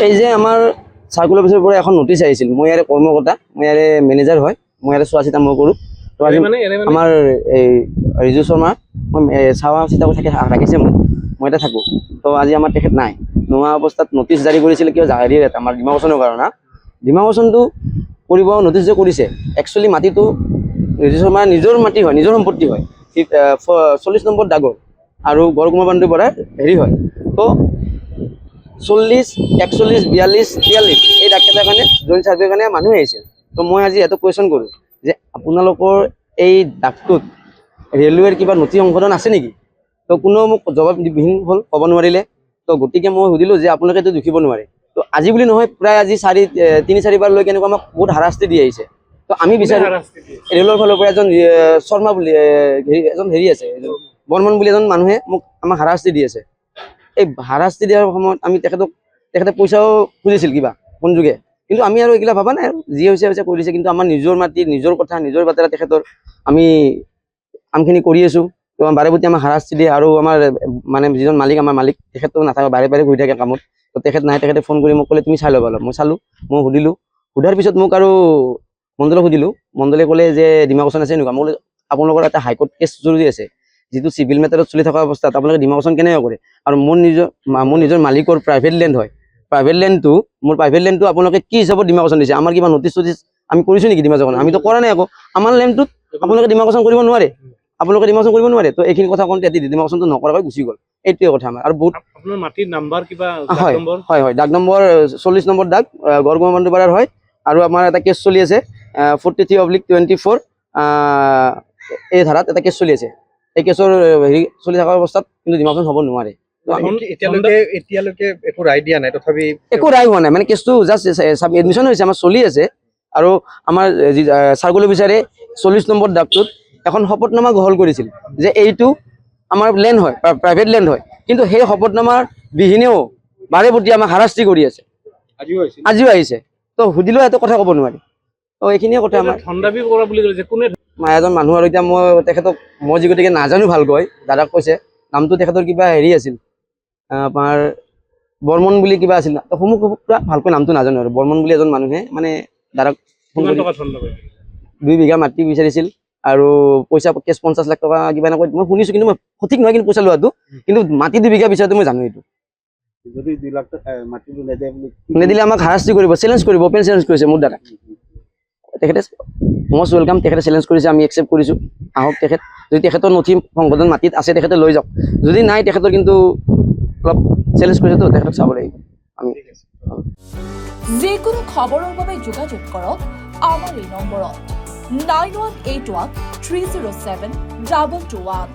এই যে আমাৰ চাৰ্কুল অফিচৰ পৰা এখন নটিচ আহিছিল, মই ইয়াৰে কৰ্মকৰ্তা, মই ইয়াৰে মেনেজাৰ হয়, মই ইয়াৰে চোৱা চিতা মই কৰোঁ। তো আজি আমাৰ এই ৰিজু শৰ্মা মই চাৱা চিতা কৰি ৰাখিছে মোক, মই এতিয়া থাকোঁ। তো আজি আমাৰ তেখেত নাই, নোহোৱা অৱস্থাত নটিচ জাৰি কৰিছিলে কিয় জাৰি আমাৰ ডিমাকচনৰ কাৰণে। ডিমাকচনটো কৰিব নটিচ যে কৰিছে, একচুৱেলি মাটিটো ৰিজু শৰ্মাৰ নিজৰ মাটি হয়, নিজৰ সম্পত্তি হয়, 40 নম্বৰ দাগৰ আৰু গড়কুমাৰবান্ধুৰ পৰা হেৰি হয়। তো 40, 41, 42, 43 এই ডাককেইটাৰ কাৰণে জইন চাৰ্ভেৰ কাৰণে মানুহ আহিছিল। তো মই আজি সিহঁতক কুৱেশ্যন কৰোঁ যে আপোনালোকৰ এই ডাকটোত ৰেলৱেৰ কিবা নথি সংশোধন আছে নেকি? তো কোনো মোক জবাববিহীন হ'ল, ক'ব নোৱাৰিলে। তো গতিকে মই সুধিলোঁ যে আপোনালোকেতো জুখিব নোৱাৰে। তো আজি বুলি নহয়, প্ৰায় আজি 3-4 বাৰলৈকে এনেকুৱা আমাক বহুত হাৰাশাস্তি দি আহিছে। তো আমি বিচাৰোঁ ৰেলৰ ফালৰ পৰা এজন শৰ্মা বুলি এজন হেৰি আছে, বৰ্মন বুলি এজন মানুহে আমাক হাৰাশাস্তি দি আছে। এই হাৰাশাস্তি দিয়াৰ সময়ত আমি তেখেতে পইচাও খুজিছিল কিবা কোন যুগে, কিন্তু আমি আৰু এইগিলা ভবা নাই, আৰু যি হৈছে হৈছে কৰিছে। কিন্তু আমাৰ নিজৰ মাটি, নিজৰ কথা, নিজৰ বাটেৰে তেখেতৰ আমি কামখিনি কৰি আছোঁ। তো বাৰে প্ৰতি আমাক হাৰাশাস্তি দিয়ে। আৰু আমাৰ মানে যিজন মালিক, আমাৰ মালিক তেখেতটো নাথাকে, বাৰে বাৰে ঘূৰি থাকে কামত। তো তেখেত নাই, তেখেতে ফোন কৰি মোক ক'লে তুমি চাই ল'বা অলপ। মই চালোঁ, মই সুধিলোঁ, সোধাৰ পিছত মোক আৰু মণ্ডলক সুধিলোঁ, মণ্ডলে ক'লে যে ডিমাকচন আছে এনেকুৱা। মই বোলো আপোনালোকৰ এটা হাইকোৰ্ট কেছ জৰুৰী আছে, যিটো চিভিল মেটাৰত চলি থকা অৱস্থাত আপোনালোকে ডিমাকচন কেনেকৈ কৰে? আৰু মোৰ নিজৰ মালিকৰ প্ৰাইভেট লেণ্ড হয়, প্ৰাইভেট লেণ্ডটো আপোনালোকে কি হিচাপত ডিমাকচন দিছে? আমাৰ কিবা নটিচ আমি কৰিছোঁ নেকি ডিমাকচন? আমিতো কৰা নাই একো। আমাৰ লেণ্ডটোত আপোনালোকে ডিমাকচন কৰিব নোৱাৰে, তো এইখিনি কথা কওঁতে ডিমাকচনটো নকৰাকৈ গুচি গ'ল। এইটোৱে কথা আমাৰ। আৰু বহুত আপোনাৰ মাটিৰ নাম্বাৰ কিবা হয়, দাগ নম্বৰ 40 নম্বৰ দাগ গড়কুমাৰবান্ধুৰ পাৰাৰ হয়। আৰু আমাৰ এটা কেছ চলি আছে 43/24 এই ধাৰাত এটা কেছ চলি আছে। এই কেছৰ হেৰি চলি থকা অৱস্থাত কিন্তু ডিমাকচন হ'ব নোৱাৰে। এতিয়ালৈকে একো ৰায় দিয়া নাই, তথাপি একো ৰায় হোৱা নাই, মানে কেছটো জাষ্ট এডমিশ্যন হৈছে, আমাৰ চলি আছে। আৰু আমাৰ চাৰ্কুল অফিচাৰে 40 নম্বৰ দাগটোত এখন শপতনামা গ্ৰহণ কৰিছিল যে এইটো আমাৰ লেণ্ড হয়, প্ৰাইভেট লেণ্ড হয়। কিন্তু সেই শপতনামাৰ বিহীনেও বাৰে প্ৰতি আমাক হাৰাশাস্তি কৰি আছে, আজিও আহিছে। তো সুধিলেও এটা কথা ক'ব নোৱাৰি। তো এইখিনিয়ে কথা আমাৰ এজন মানুহ। আৰু এতিয়া মই যি গতিকে নাজানো ভালকৈ, দাদাক কৈছে নামটো তেখেতৰ কিবা হেৰি আছিল, আপোনাৰ বৰ্মন বুলি কিবা আছিল। সমূহ পুৰা ভালকৈ নামটো নাজানো। আৰু বৰ্মন বুলি এজন মানুহে মানে দাদাক 2 বিঘা মাটি বিচাৰিছিল, আৰু পইচা কেছ 50 লাখ টকা কিবা এনেকৈ মই শুনিছোঁ, কিন্তু মই সঠিক নহয় কিন্তু পইচা লোৱাটো। কিন্তু মাটি 2 বিঘা বিচাৰটো মই জানো। এইটো যদি 2 লাখ মাটি নিদিলে আমাক হাৰাশাস্তি কৰিব, চেলেঞ্জ কৰিব, অপেন চেলেঞ্জ কৰিছে মোৰ দাদাক। তেখেতে মষ্ট ৱেলকাম, তেখেতে চেলেঞ্জ কৰিছে, আমি একচেপ্ট কৰিছোঁ। আহক তেখেত, যদি তেখেতৰ নথি সংশোধন মাটিত আছে তেখেতে লৈ যাওক, যদি নাই তেখেতৰ কিন্তু অলপ চেলেঞ্জ কৰিছেতো, তেখেতক চাব লাগিব আমি। যিকোনো খবৰৰ বাবে যোগাযোগ কৰক আমাৰ এই নম্বৰত 9181 307 2221।